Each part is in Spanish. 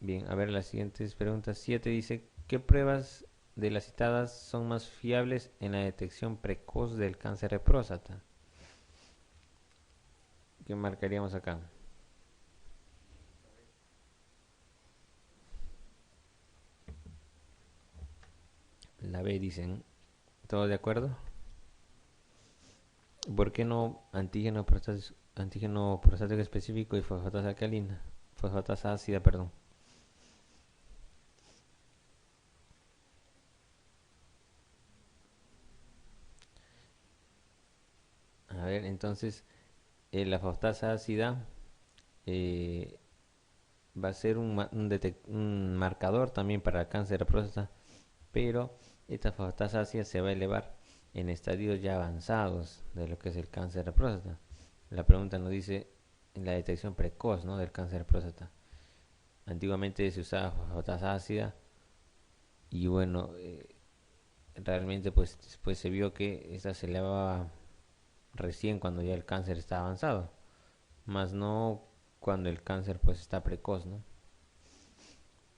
Bien, a ver las siguientes preguntas. 7 dice, ¿qué pruebas de las citadas son más fiables en la detección precoz del cáncer de próstata? ¿Qué marcaríamos acá? La B dicen, ¿todos de acuerdo? ¿Por qué no antígeno prostático específico y fosfatasa alcalina? Fosfatasa ácida, perdón. A ver, entonces, la fosfatasa ácida eh, va a ser un marcador también para el cáncer de próstata, pero esta fosfatasa ácida se va a elevar en estadios ya avanzados de lo que es el cáncer de próstata. La pregunta nos dice en la detección precoz, ¿no?, del cáncer de próstata. Antiguamente se usaba fosfatasa ácida y bueno, realmente pues después se vio que esta se elevaba recién cuando ya el cáncer está avanzado, más no cuando el cáncer pues está precoz, ¿no?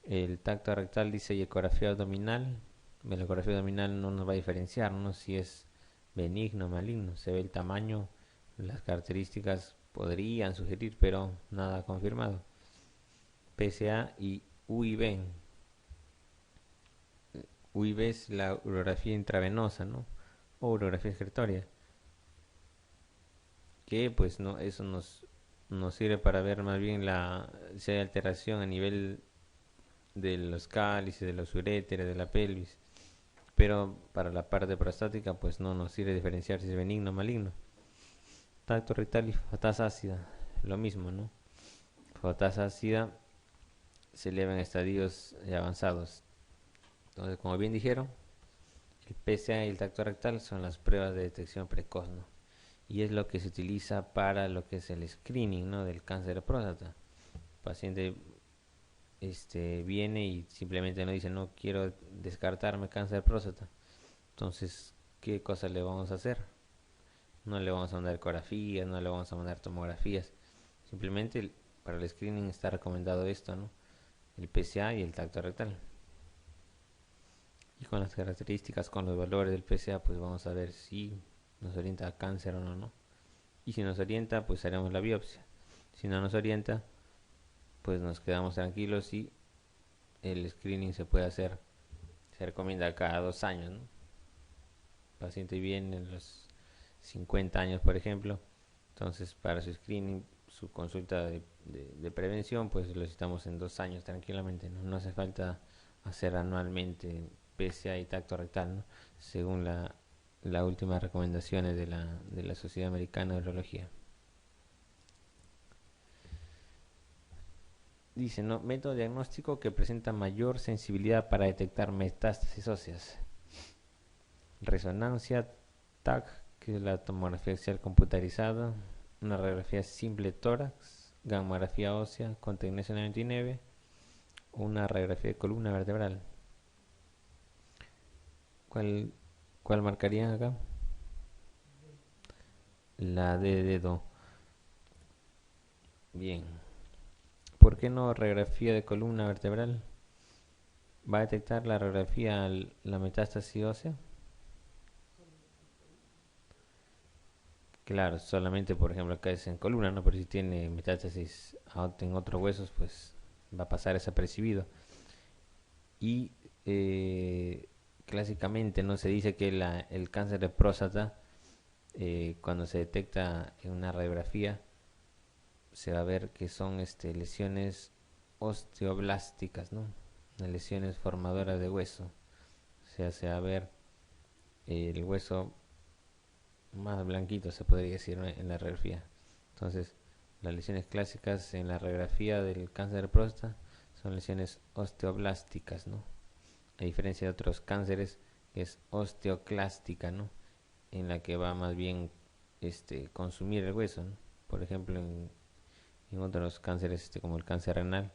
El tacto rectal dice y ecografía abdominal. La ecografía abdominal no nos va a diferenciar, ¿no?, si es benigno o maligno. Se ve el tamaño, las características podrían sugerir, pero nada confirmado. PSA y UIB. UIB es la urografía intravenosa, ¿no?, o urografía excretoria, que pues no, eso nos sirve para ver más bien si hay alteración a nivel de los cálices, de los uréteres, de la pelvis. Pero para la parte prostática pues no nos sirve diferenciar si es benigno o maligno. Tacto rectal y fosfatasa ácida, lo mismo, ¿no? Fosfatasa ácida se eleva en estadios avanzados. Entonces, como bien dijeron, el PSA y el tacto rectal son las pruebas de detección precoz, ¿no? Y es lo que se utiliza para lo que es el screening, ¿no?, del cáncer de próstata. El paciente viene y simplemente nos dice, no quiero descartarme cáncer de próstata. Entonces, ¿qué cosa le vamos a hacer? No le vamos a mandar ecografías, no le vamos a mandar tomografías. Simplemente para el screening está recomendado esto, ¿no? El PSA y el tacto rectal. Y con las características, con los valores del PSA, pues vamos a ver si nos orienta a cáncer o no, ¿no? Y si nos orienta, pues haremos la biopsia. Si no nos orienta, pues nos quedamos tranquilos y el screening se puede hacer. Se recomienda cada 2 años, ¿no? El paciente viene en los 50 años, por ejemplo. Entonces, para su screening, su consulta de prevención, pues lo necesitamos en 2 años tranquilamente, ¿no? No hace falta hacer anualmente PSA y tacto rectal, ¿no?, según la última recomendaciones de la Sociedad Americana de Urología. Dice, ¿no?, método diagnóstico que presenta mayor sensibilidad para detectar metástasis óseas. Resonancia TAC, que es la tomografía axial computarizada, una radiografía simple tórax, gamografía ósea con tecnecio 99, o una radiografía de columna vertebral. ¿Cuál, cuál marcarían acá? La D de dedo. Bien. ¿Por qué no radiografía de columna vertebral? ¿Va a detectar la radiografía la metástasis ósea? Claro, solamente por ejemplo acá es en columna, ¿no? Pero si tiene metástasis en otros huesos, pues va a pasar desapercibido. Y clásicamente no se dice que el cáncer de próstata, cuando se detecta en una radiografía, se va a ver que son lesiones osteoblásticas, ¿no?, lesiones formadoras de hueso. O sea, se va a ver el hueso más blanquito, se podría decir, ¿no?, en la radiografía. Entonces, las lesiones clásicas en la radiografía del cáncer de próstata son lesiones osteoblásticas, ¿no?, a diferencia de otros cánceres que es osteoclástica, ¿no?, en la que va más bien consumir el hueso, ¿no? Por ejemplo, en otros cánceres como el cáncer renal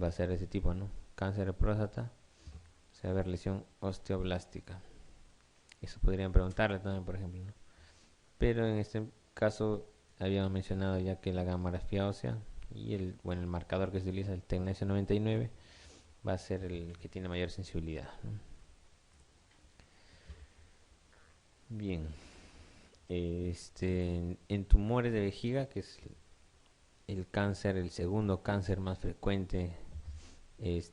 va a ser ese tipo, ¿no? Cáncer de próstata, se va a ver lesión osteoblástica. Eso podrían preguntarle también, por ejemplo, ¿no? Pero en este caso habíamos mencionado ya que la gamografía ósea Y el marcador que se utiliza, el Tecnesio 99, va a ser el que tiene mayor sensibilidad, ¿no? Bien, en tumores de vejiga, que es el cáncer, el segundo cáncer más frecuente,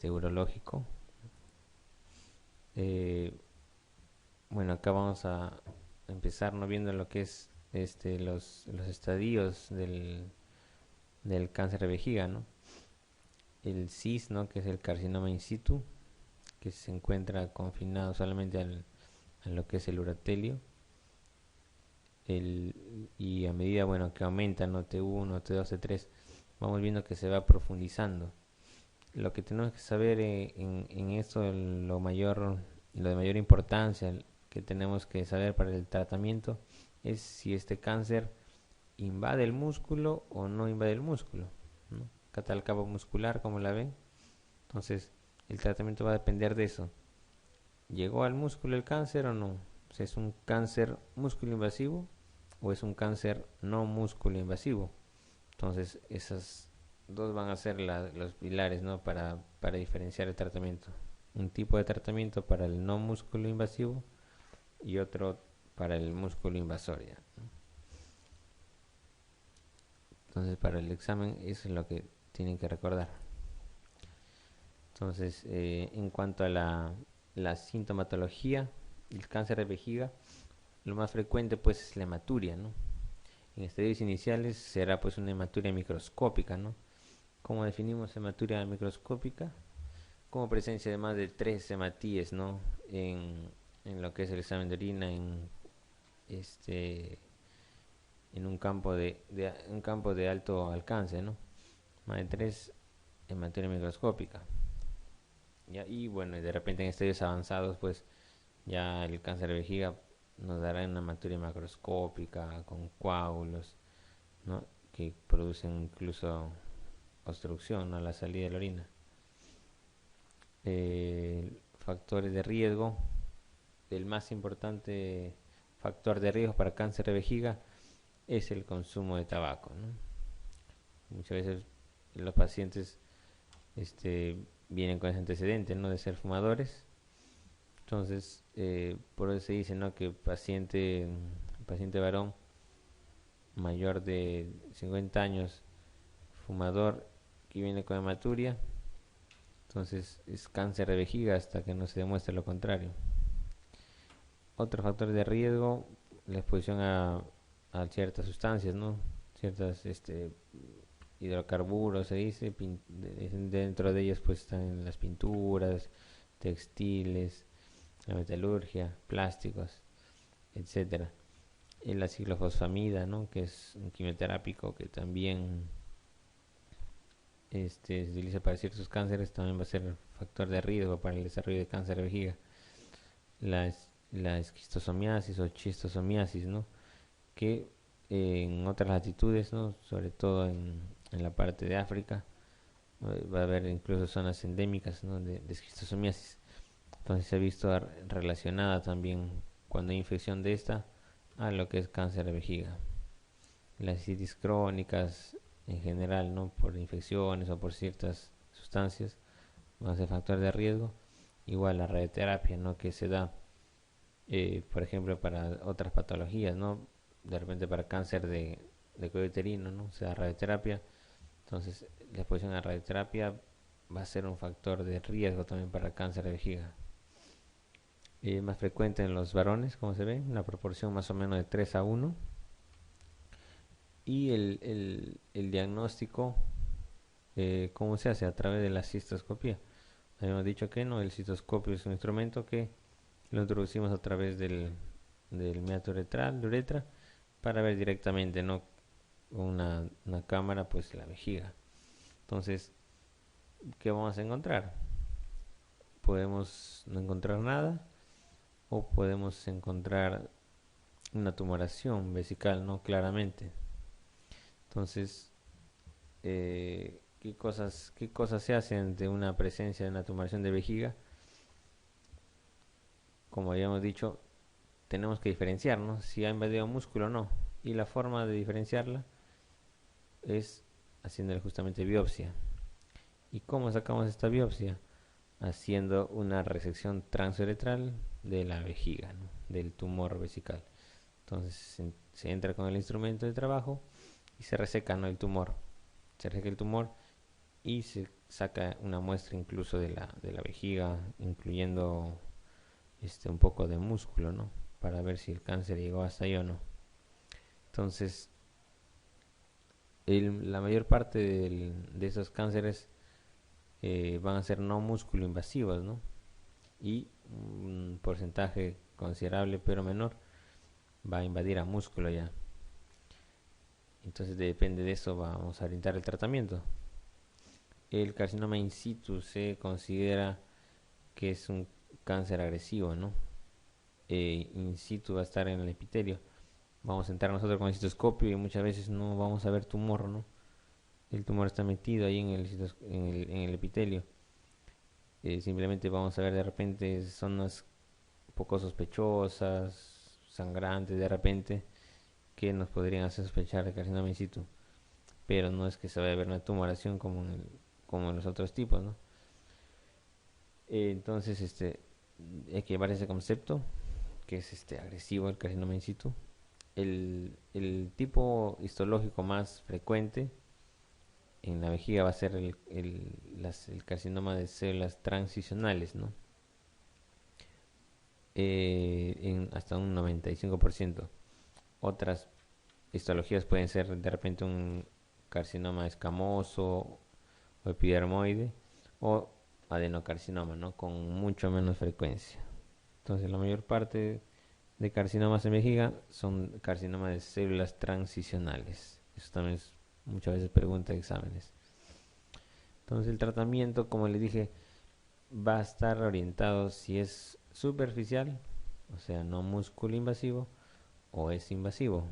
urológico. eh, bueno, acá vamos a empezar, ¿no?, viendo lo que es los estadios del cáncer de vejiga, ¿no? El CIS, ¿no?, que es el carcinoma in situ, que se encuentra confinado solamente a lo que es el urotelio. Y a medida, bueno, que aumenta, ¿no?, T1, T2, T3, vamos viendo que se va profundizando. Lo que tenemos que saber en esto, lo de mayor importancia que tenemos que saber para el tratamiento, es si este cáncer invade el músculo o no invade el músculo, ¿no? Acá está el cabo muscular, como la ven. Entonces, el tratamiento va a depender de eso. ¿Llegó al músculo el cáncer o no? O sea, ¿es un cáncer músculo invasivo o es un cáncer no músculo invasivo? Entonces, esas dos van a ser los pilares, ¿no?, para diferenciar el tratamiento. Un tipo de tratamiento para el no músculo invasivo y otro para el músculo invasor, ¿ya? Entonces, para el examen eso es lo que tienen que recordar. Entonces, en cuanto a la sintomatología del cáncer de vejiga, lo más frecuente pues es la hematuria, ¿no? En estadios iniciales será pues una hematuria microscópica, ¿no? ¿Cómo definimos hematuria microscópica? Como presencia de más de 3 hematíes, ¿no?, en lo que es el examen de orina, este en un campo de alto alcance, ¿no? Más de 3 hematuria microscópica. ¿Ya? Y bueno, de repente en estadios avanzados, pues ya el cáncer de vejiga nos dará una hematuria macroscópica con coágulos, ¿no?, que producen incluso obstrucción, ¿no?, a la salida de la orina. Factores de riesgo. El más importante factor de riesgo para cáncer de vejiga es el consumo de tabaco, ¿no? Muchas veces los pacientes vienen con ese antecedente, ¿no?, de ser fumadores. Entonces, por eso se dice, ¿no?, que paciente varón mayor de 50 años, fumador, que viene con hematuria, entonces es cáncer de vejiga hasta que no se demuestre lo contrario. Otro factor de riesgo, la exposición a ciertas sustancias, ¿no? Ciertas hidrocarburos, se dice. Dentro de ellas pues están las pinturas, textiles, la metalurgia, plásticos, etcétera. La ciclofosfamida, ¿no?, que es un quimioterápico que también se utiliza para ciertos cánceres, también va a ser factor de riesgo para el desarrollo de cáncer de vejiga. La esquistosomiasis o chistosomiasis, ¿no?, que en otras latitudes, ¿no?, sobre todo en la parte de África, va a haber incluso zonas endémicas, ¿no?, de esquistosomiasis. Entonces se ha visto relacionada también, cuando hay infección de esta, a lo que es cáncer de vejiga. Las citis crónicas en general, ¿no?, por infecciones o por ciertas sustancias, van a ser factor de riesgo. Igual la radioterapia, ¿no?, que se da, por ejemplo, para otras patologías, ¿no?, de repente para cáncer de cuello uterino, ¿no?, se da radioterapia. Entonces la exposición a radioterapia va a ser un factor de riesgo también para cáncer de vejiga. Más frecuente en los varones, como se ve, una proporción más o menos de 3-1. Y el diagnóstico, ¿cómo se hace? A través de la cistoscopía. Habíamos dicho que no, el cistoscopio es un instrumento que lo introducimos a través del meato uretral, de uretra, para ver directamente, ¿no?, una cámara, pues la vejiga. Entonces, ¿qué vamos a encontrar? Podemos no encontrar nada, o podemos encontrar una tumoración vesical, ¿no?, claramente. Entonces, ¿qué cosas se hacen ante una presencia de una tumoración de vejiga? Como habíamos dicho, tenemos que diferenciar, ¿no?, si ha invadido músculo o no. Y la forma de diferenciarla es haciéndole justamente biopsia. ¿Y cómo sacamos esta biopsia? Haciendo una resección transuretral de la vejiga, ¿no? Del tumor vesical. Entonces se entra con el instrumento de trabajo y se reseca, ¿no? El tumor. Se reseca el tumor y se saca una muestra incluso de la vejiga, incluyendo un poco de músculo, ¿no? Para ver si el cáncer llegó hasta ahí o no. Entonces, la mayor parte de esos cánceres van a ser no músculo invasivos, ¿no? Y un porcentaje considerable pero menor va a invadir a músculo ya. Entonces depende de eso vamos a orientar el tratamiento. El carcinoma in situ se considera que es un cáncer agresivo, ¿no? In situ va a estar en el epitelio. Vamos a entrar nosotros con el citoscopio y muchas veces no vamos a ver tumor, ¿no? El tumor está metido ahí en el epitelio. Simplemente vamos a ver de repente zonas poco sospechosas, sangrantes de repente, que nos podrían hacer sospechar de carcinoma in situ. Pero no es que se vaya a ver una tumoración como en los otros tipos, ¿no? Entonces, hay que llevar ese concepto, que es agresivo el carcinoma in situ. El tipo histológico más frecuente en la vejiga va a ser el carcinoma de células transicionales, ¿no? Hasta un 95%. Otras histologías pueden ser de repente un carcinoma escamoso o epidermoide o adenocarcinoma, ¿no? Con mucho menos frecuencia. Entonces la mayor parte de carcinomas en vejiga son carcinomas de células transicionales. Eso también es muchas veces pregunta de exámenes. Entonces el tratamiento, como les dije, va a estar orientado si es superficial, o sea, no músculo invasivo, o es invasivo,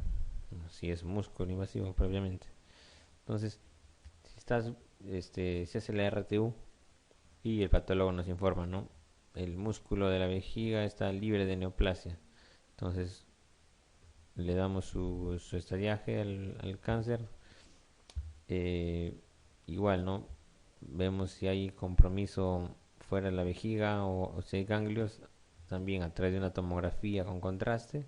si es músculo invasivo previamente. Entonces, si estás, se hace la RTU y el patólogo nos informa, ¿no? El músculo de la vejiga está libre de neoplasia. Entonces, le damos su estadiaje al cáncer. Igual, ¿no? Vemos si hay compromiso fuera de la vejiga o si hay ganglios, también a través de una tomografía con contraste.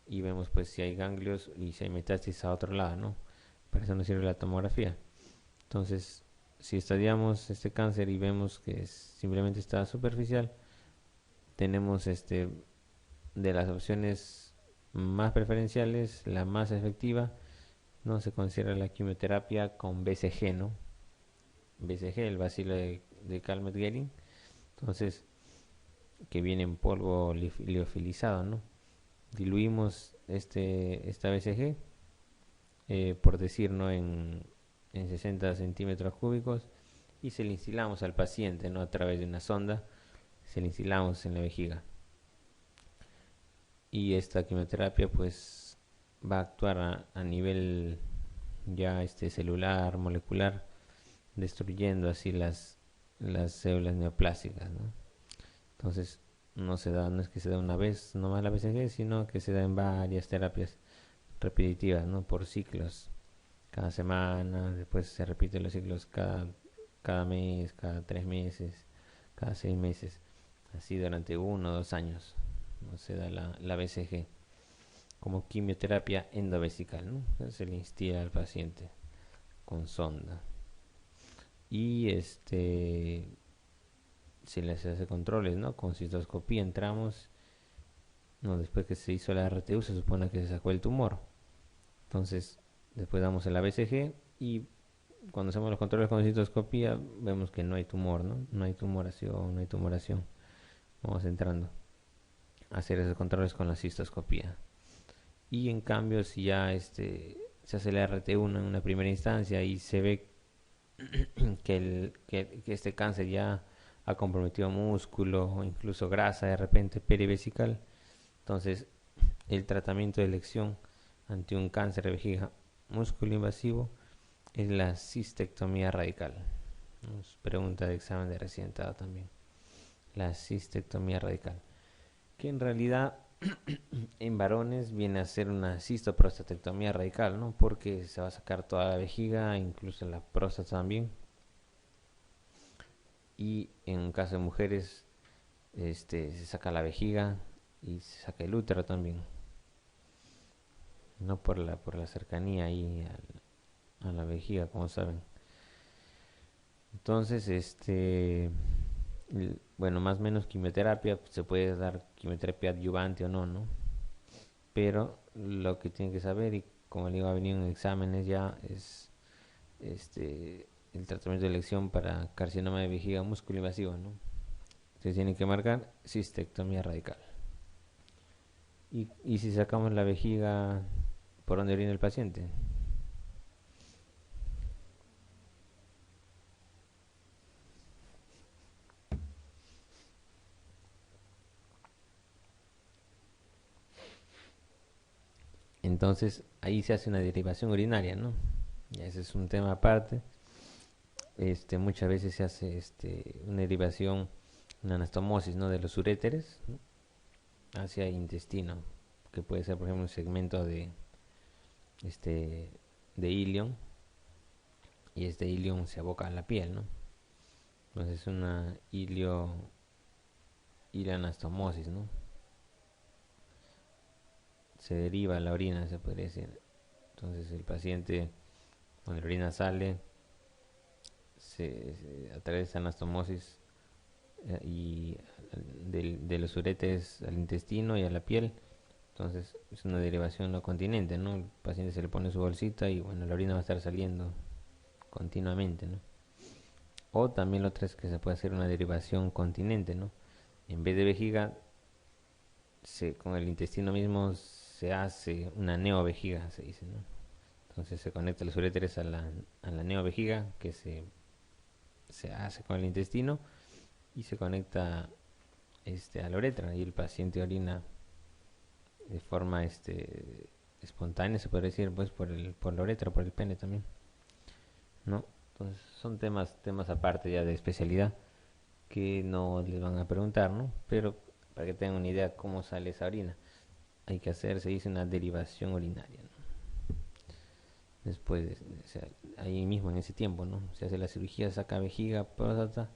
Y vemos pues si hay ganglios y si hay metástasis a otro lado, ¿no? Para eso nos sirve la tomografía. Entonces, si estadiamos este cáncer y vemos que simplemente está superficial, tenemos de las opciones más preferenciales, la más efectiva, no se considera la quimioterapia con BCG, ¿no? BCG, el bacilo de Calmette-Guerin, entonces, que viene en polvo liofilizado, ¿no? Diluimos esta BCG, por decir, ¿no? En 60 centímetros cúbicos y se le instillamos al paciente, ¿no? A través de una sonda, se le instillamos en la vejiga. Y esta quimioterapia pues va a actuar a nivel ya celular, molecular, destruyendo así las células neoplásicas, ¿no? Entonces no es que se da una vez nomás la BCG, sino que se da en varias terapias repetitivas, ¿no? Por ciclos, cada semana, después se repiten los ciclos cada mes, cada 3 meses, cada 6 meses, así durante 1 o 2 años, ¿no? Se da la BCG como quimioterapia endovesical, ¿no? Se le instila al paciente con sonda y se les hace controles, ¿no? Con citoscopía entramos, no, después que se hizo la RTU se supone que se sacó el tumor, entonces después damos el BCG y cuando hacemos los controles con citoscopía vemos que no hay tumor, ¿no? No hay tumoración, no hay tumoración. Vamos entrando a hacer esos controles con la cistoscopía. Y en cambio, si ya se hace la RT1 en una primera instancia y se ve que este cáncer ya ha comprometido músculo o incluso grasa de repente perivesical, entonces el tratamiento de elección ante un cáncer de vejiga músculo invasivo es la cistectomía radical. Nos pregunta de examen de recién dado también. La cistectomía radical, que en realidad En varones viene a ser una cistoprostatectomía radical, ¿no? Porque se va a sacar toda la vejiga, incluso la próstata también. Y en un caso de mujeres, se saca la vejiga y se saca el útero también, no por la cercanía ahí a la vejiga, como saben. Entonces, bueno, más o menos quimioterapia, pues, se puede dar quimioterapia adyuvante o no, ¿no? Pero lo que tienen que saber, y como le digo, ha venido en exámenes ya, es el tratamiento de elección para carcinoma de vejiga músculo invasivo, ¿no? Se tiene que marcar cistectomía radical. Y si sacamos la vejiga, ¿por dónde orina el paciente? Entonces ahí se hace una derivación urinaria, ¿no? Y ese es un tema aparte. Muchas veces se hace una derivación, una anastomosis, ¿no? De los uréteres, ¿no? Hacia el intestino, que puede ser, por ejemplo, un segmento este, de ilion, y este ilion se aboca a la piel, ¿no? Entonces es una ilioanastomosis, ¿no? Se deriva la orina, se podría decir. Entonces el paciente, cuando la orina sale, a través de esa anastomosis y de los uretes al intestino y a la piel. Entonces es una derivación no continente, ¿no? El paciente se le pone su bolsita y bueno, la orina va a estar saliendo continuamente, ¿no? O también lo otro es que se puede hacer una derivación continente, ¿no? En vez de vejiga, con el intestino mismo se hace una neovejiga, se dice, ¿no? Entonces se conecta los uréteres a la neovejiga que se hace con el intestino y se conecta a la uretra y el paciente orina de forma espontánea, se puede decir, pues por la uretra, por el pene también, ¿no? Entonces son temas aparte ya de especialidad que no les van a preguntar, ¿no? Pero para que tengan una idea cómo sale esa orina, hay que hacer, se dice, una derivación urinaria, ¿no? Después, o sea, ahí mismo en ese tiempo, ¿no? Se hace la cirugía, saca vejiga, próstata,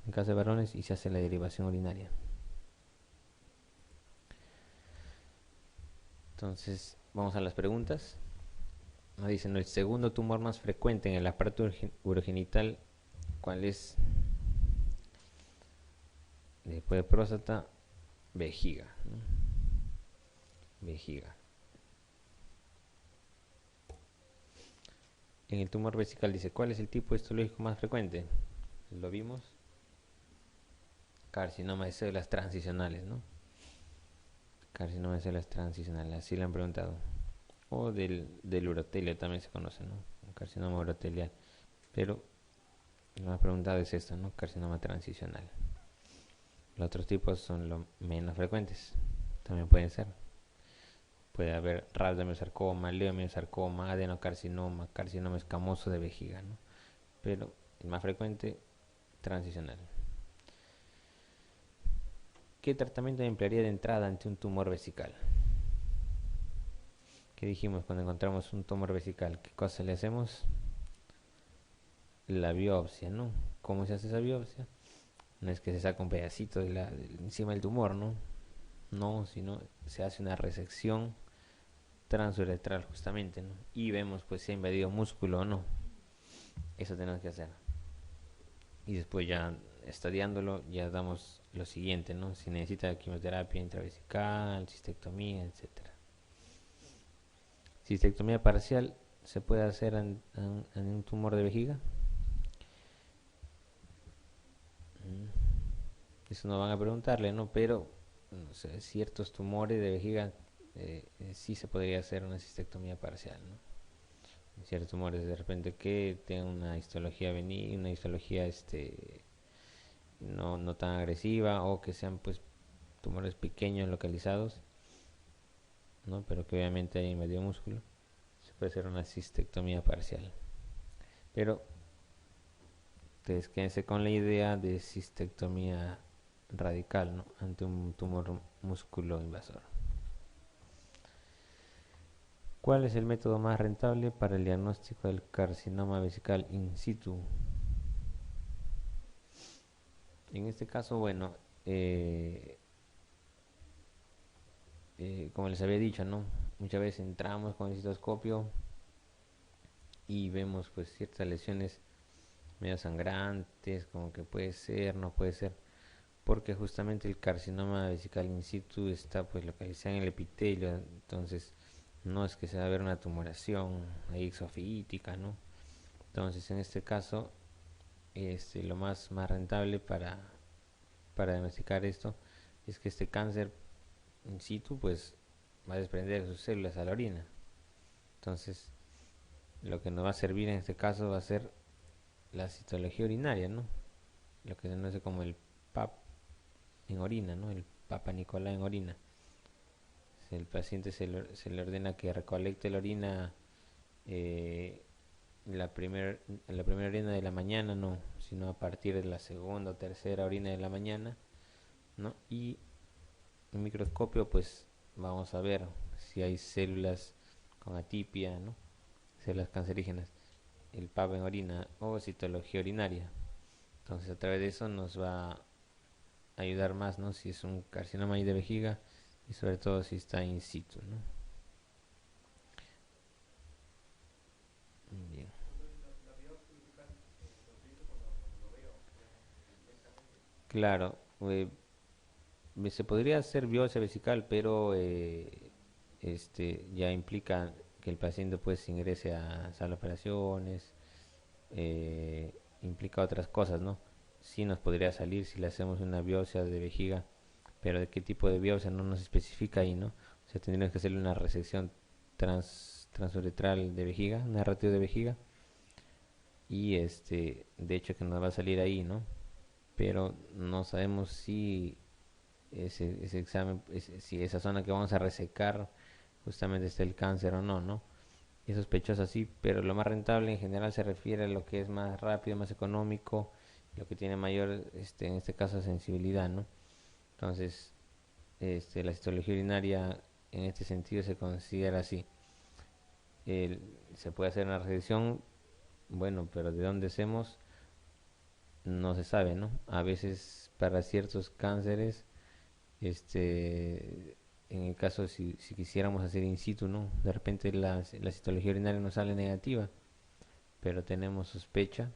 en caso de varones, y se hace la derivación urinaria. Entonces, vamos a las preguntas. Nos dicen, el segundo tumor más frecuente en el aparato urogenital, ¿cuál es? Después de próstata, vejiga, ¿no? Vejiga. En el tumor vesical dice, ¿cuál es el tipo histológico más frecuente? Lo vimos. Carcinoma de células transicionales, ¿no? Carcinoma de células transicionales, así le han preguntado. O del urotelio también se conoce, ¿no? Un carcinoma urotelial. Pero lo más preguntado es esto, ¿no? Carcinoma transicional. Los otros tipos son los menos frecuentes. También pueden ser. Puede haber radiomiosarcoma, leomiosarcoma, adenocarcinoma, carcinoma escamoso de vejiga, ¿no? Pero el más frecuente, transicional. ¿Qué tratamiento emplearía de entrada ante un tumor vesical? ¿Qué dijimos cuando encontramos un tumor vesical? ¿Qué cosa le hacemos? La biopsia, ¿no? ¿Cómo se hace esa biopsia? No es que se saca un pedacito encima del tumor, ¿no? No, sino se hace una resección transuretral justamente, ¿no? Y vemos pues si ha invadido músculo o no. Eso tenemos que hacer. Y después ya estudiándolo ya damos lo siguiente, ¿no? Si necesita quimioterapia intravesical, cistectomía, etcétera. Cistectomía parcial se puede hacer en un tumor de vejiga. Eso no van a preguntarle, ¿no? Pero no sé, ciertos tumores de vejiga sí se podría hacer una cistectomía parcial, ¿no? Ciertos tumores de repente que tengan una histología benigna, una histología no tan agresiva o que sean pues tumores pequeños localizados, ¿no? Pero que obviamente hay medio músculo, se puede hacer una cistectomía parcial. Pero ustedes quédense con la idea de cistectomía radical, ¿no? Ante un tumor músculo invasor. ¿Cuál es el método más rentable para el diagnóstico del carcinoma vesical in situ? En este caso, bueno, eh, como les había dicho, ¿no? Muchas veces entramos con el citoscopio y vemos pues ciertas lesiones medio sangrantes, como que puede ser, no puede ser, porque justamente el carcinoma vesical in situ está pues localizado en el epitelio, entonces no es que se va a ver una tumoración ahí exofítica, ¿no? Entonces en este caso, lo más rentable para diagnosticar esto es que este cáncer in situ pues va a desprender sus células a la orina. Entonces lo que nos va a servir en este caso va a ser la citología urinaria, ¿no? Lo que se conoce como el PAP en orina, ¿no? El Papa Nicolau en orina. El paciente se le ordena que recolecte la orina, eh, la primera orina de la mañana, no, sino a partir de la segunda o tercera orina de la mañana, ¿no? Y en microscopio pues vamos a ver si hay células con atipia, ¿no? Células cancerígenas, el PAP en orina o citología urinaria. Entonces a través de eso nos va a ayudar más, ¿no? Si es un carcinoma de vejiga y sobre todo si está in situ, ¿no? Bien. Claro, se podría hacer biopsia vesical, pero ya implica que el paciente pues ingrese a sala de operaciones, implica otras cosas, ¿no? Sí nos podría salir si le hacemos una biopsia de vejiga, pero de qué tipo de biopsia no nos especifica ahí, ¿no? O sea, tendríamos que hacerle una resección transuretral de vejiga, una RTU de vejiga, y de hecho que nos va a salir ahí, ¿no? Pero no sabemos si ese examen, si esa zona que vamos a resecar justamente está el cáncer o no, ¿no? Es sospechoso así, pero lo más rentable en general se refiere a lo que es más rápido, más económico, lo que tiene mayor, en este caso, sensibilidad, ¿no? Entonces, la citología urinaria en este sentido se considera así. Se puede hacer una resección, bueno, pero de dónde hacemos no se sabe, ¿no? A veces para ciertos cánceres, en el caso si quisiéramos hacer in situ, ¿no? De repente la citología urinaria nos sale negativa, pero tenemos sospecha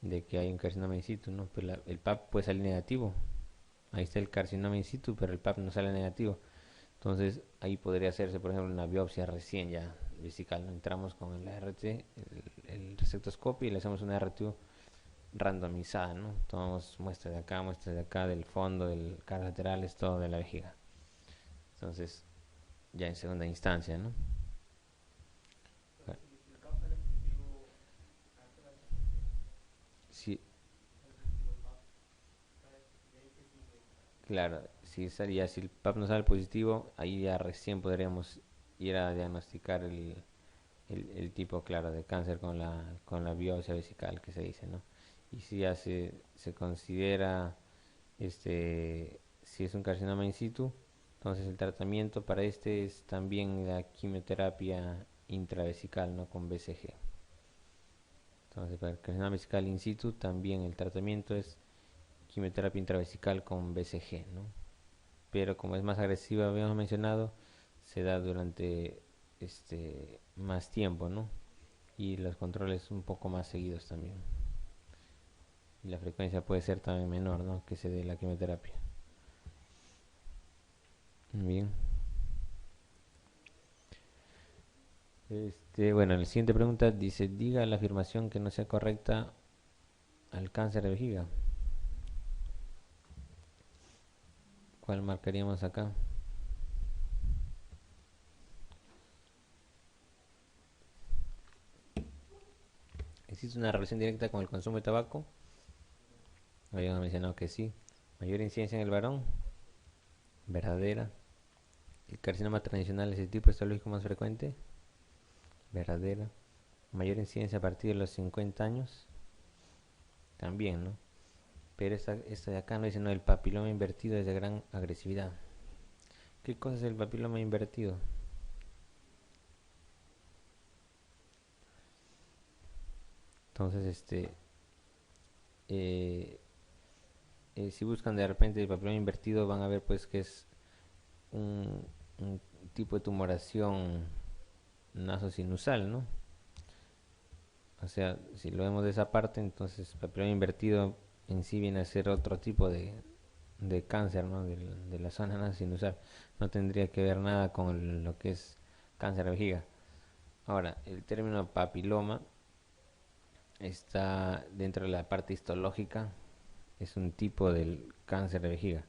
de que hay un carcinoma in situ, ¿no? Pero el PAP puede salir negativo. Ahí está el carcinoma in situ, pero el PAP no sale negativo. Entonces ahí podría hacerse, por ejemplo, una biopsia recién ya vesical, ¿no? Entramos con el RT, el resectoscopio y le hacemos una RTU randomizada, ¿no? Tomamos muestras de acá, del fondo, del cara laterales, todo de la vejiga. Entonces, ya en segunda instancia, ¿no? Sí, claro, si el PAP no sale positivo, ahí ya recién podríamos ir a diagnosticar el tipo, claro, de cáncer con la biopsia vesical que se dice, ¿no? Y si ya se considera, si es un carcinoma in situ, entonces el tratamiento para este es también la quimioterapia intravesical, ¿no? Con BCG. Entonces para el carcinoma vesical in situ también el tratamiento es quimioterapia intravesical con BCG, ¿no? Pero como es más agresiva, habíamos mencionado, se da durante más tiempo, ¿no? Y los controles un poco más seguidos también. Y la frecuencia puede ser también menor, ¿no? Que se dé la quimioterapia. Bien. Bueno, la siguiente pregunta dice, diga la afirmación que no sea correcta al cáncer de vejiga. ¿Cuál marcaríamos acá? ¿Existe una relación directa con el consumo de tabaco? Habíamos mencionado que sí. Mayor incidencia en el varón. Verdadera. El carcinoma tradicional es el tipo histológico más frecuente. Verdadera. Mayor incidencia a partir de los 50 años. También, ¿no? Pero esta de acá no dice, no, el papiloma invertido es de gran agresividad. ¿Qué cosa es el papiloma invertido? Entonces, eh, si buscan de repente el papiloma invertido, van a ver pues que es un tipo de tumoración nasosinusal, ¿no? O sea, si lo vemos de esa parte, entonces papiloma invertido en sí viene a ser otro tipo de cáncer, ¿no? De la zona nasosinusal. No tendría que ver nada con lo que es cáncer de vejiga. Ahora, el término papiloma está dentro de la parte histológica, es un tipo del cáncer de vejiga,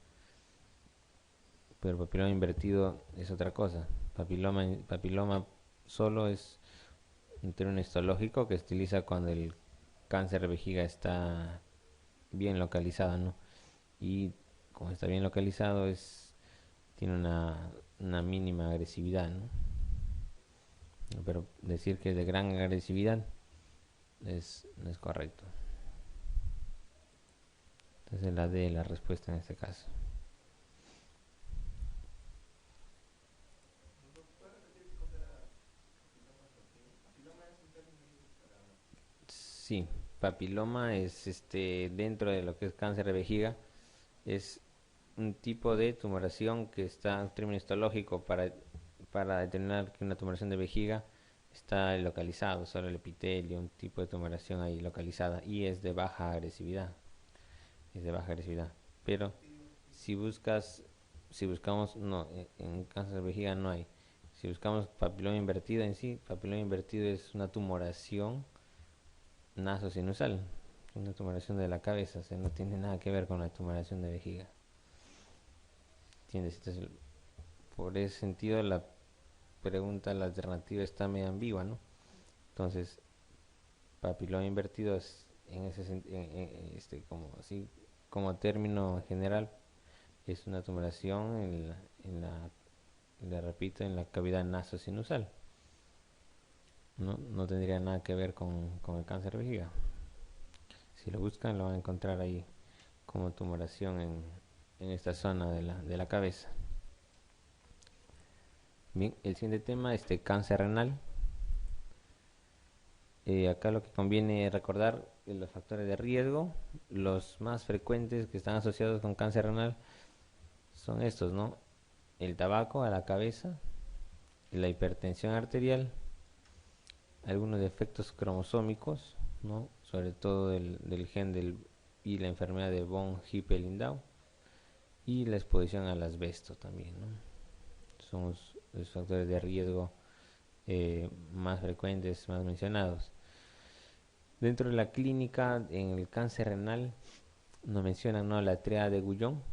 pero papiloma invertido es otra cosa. Papiloma solo es un término histológico que se utiliza cuando el cáncer de vejiga está bien localizado, ¿no? Y como está bien localizado, tiene una mínima agresividad, ¿no? Pero decir que es de gran agresividad no es correcto. Entonces la D es la respuesta en este caso. Sí, papiloma es dentro de lo que es cáncer de vejiga, es un tipo de tumoración que está en término histológico para determinar que una tumoración de vejiga está localizado, solo el epitelio, un tipo de tumoración ahí localizada y es de baja agresividad, es de baja agresividad. Pero si buscas, si buscamos, no, en cáncer de vejiga no hay. Si buscamos papiloma invertido en sí, papiloma invertido es una tumoración nasosinusal, una tumoración de la cabeza, o sea, no tiene nada que ver con la tumoración de vejiga. ¿Entiendes? Entonces, por ese sentido, la pregunta, la alternativa está medio ambigua, ¿no? Entonces, papiloma invertido es en ese como así como término general es una tumoración le repito, en la cavidad nasosinusal. No tendría nada que ver con el cáncer de vejiga. Si lo buscan, lo van a encontrar ahí como tumoración en esta zona de la cabeza. Bien, el siguiente tema, cáncer renal. Acá lo que conviene recordar los factores de riesgo, los más frecuentes que están asociados con cáncer renal son estos, ¿no? El tabaco a la cabeza, la hipertensión arterial, algunos defectos cromosómicos, ¿no? Sobre todo del gen y la enfermedad de von Hippel-Lindau y la exposición al asbesto también, ¿no? Son los factores de riesgo más frecuentes, más mencionados. Dentro de la clínica, en el cáncer renal, nos mencionan, ¿no?, la tríada de Gullón,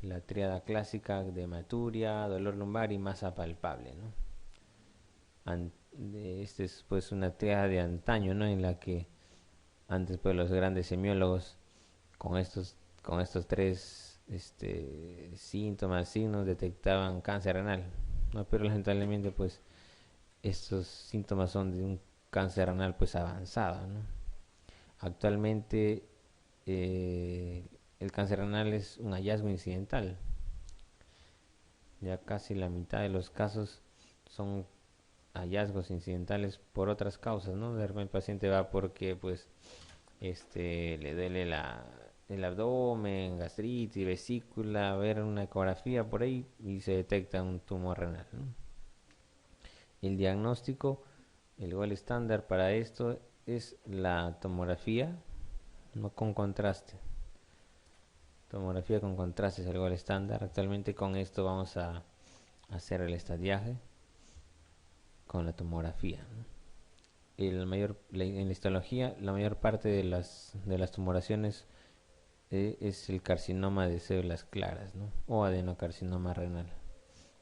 la tríada clásica de hematuria, dolor lumbar y masa palpable, ¿no? Este es pues una tríada de antaño, ¿no?, en la que antes pues los grandes semiólogos con estos tres síntomas, signos, detectaban cáncer renal, ¿no? Pero lamentablemente pues estos síntomas son de un cáncer renal pues avanzado, ¿no? Actualmente el cáncer renal es un hallazgo incidental. Ya casi la mitad de los casos son hallazgos incidentales por otras causas, ¿no? De repente el paciente va porque pues le duele el abdomen, gastritis, vesícula, ver una ecografía por ahí y se detecta un tumor renal, ¿no? El diagnóstico, el gol estándar para esto es la tomografía, no con contraste. Tomografía con contraste es el gol estándar. Actualmente con esto vamos a hacer el estadiaje con la tomografía, ¿no? En la histología, la mayor parte de las tumoraciones es el carcinoma de células claras, ¿no?, o adenocarcinoma renal.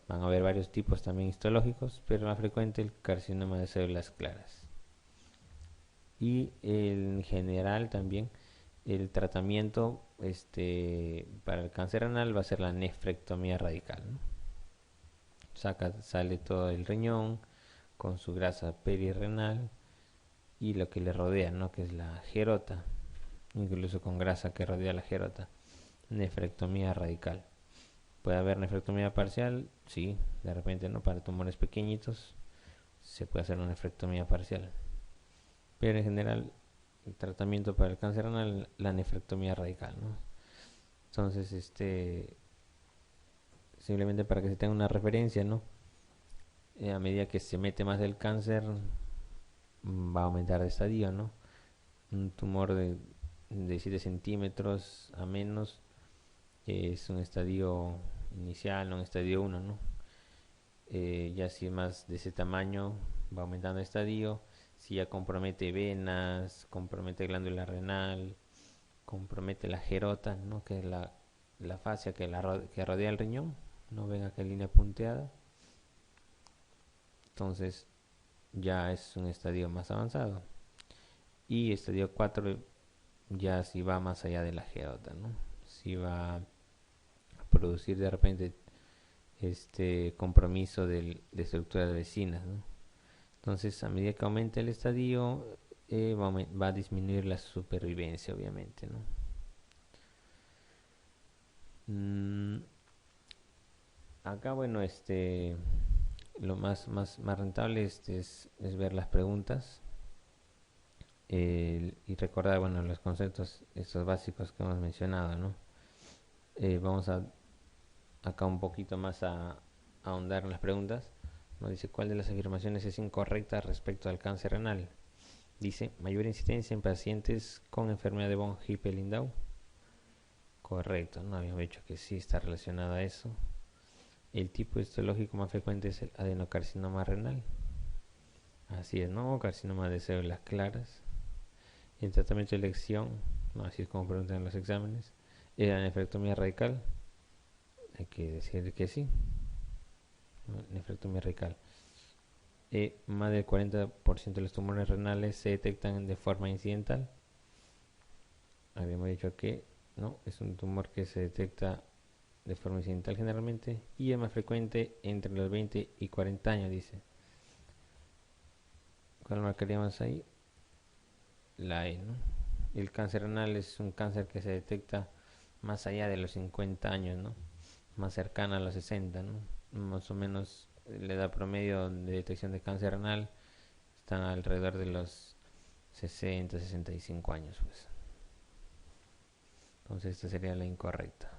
Van a haber varios tipos también histológicos, pero más frecuente el carcinoma de células claras. Y en general también el tratamiento para el cáncer renal va a ser la nefrectomía radical, ¿no? Sale todo el riñón con su grasa perirrenal y lo que le rodea, ¿no?, que es la gerota, incluso con grasa que rodea la gerota. Nefrectomía radical. Puede haber nefrectomía parcial, sí, de repente no, para tumores pequeñitos se puede hacer una nefrectomía parcial, pero en general el tratamiento para el cáncer renal, la nefrectomía radical, ¿no? Entonces, simplemente para que se tenga una referencia, ¿no? A medida que se mete más el cáncer, va a aumentar de estadio, ¿no? Un tumor de 7 centímetros a menos es un estadio inicial, no un estadio uno, ¿no? Ya si es más de ese tamaño, va aumentando de estadio. Si ya compromete venas, compromete glándula renal, compromete la gerota, ¿no? Que es la fascia que rodea el riñón, no ven acá línea punteada. Entonces ya es un estadio más avanzado. Y estadio 4 ya si va más allá de la gerota, ¿no? Si va a producir de repente este compromiso de estructuras vecinas, ¿no? Entonces, a medida que aumente el estadio, va a disminuir la supervivencia, obviamente, ¿no? Mm, acá, bueno, lo más rentable es ver las preguntas y recordar, bueno, los conceptos estos básicos que hemos mencionado, ¿no? Vamos a acá un poquito más a ahondar en las preguntas. Nos dice, ¿cuál de las afirmaciones es incorrecta respecto al cáncer renal? Dice, mayor incidencia en pacientes con enfermedad de von Hippel-Lindau. Correcto, no habíamos dicho que sí está relacionado a eso. El tipo histológico más frecuente es el adenocarcinoma renal. Así es, ¿no? Carcinoma de células claras. El tratamiento de elección, no, así es como preguntan en los exámenes. La nefrectomía radical, hay que decir que sí. Nefrectomía radical. Más del 40% de los tumores renales se detectan de forma incidental. Habíamos dicho que no, es un tumor que se detecta de forma incidental generalmente y es más frecuente entre los 20 y 40 años, dice. ¿Cuál marcaríamos ahí? La E, ¿no? El cáncer renal es un cáncer que se detecta más allá de los 50 años, ¿no? Más cercana a los 60, ¿no? Más o menos la edad promedio de detección de cáncer renal está alrededor de los 60, 65 años, pues. Entonces esta sería la incorrecta.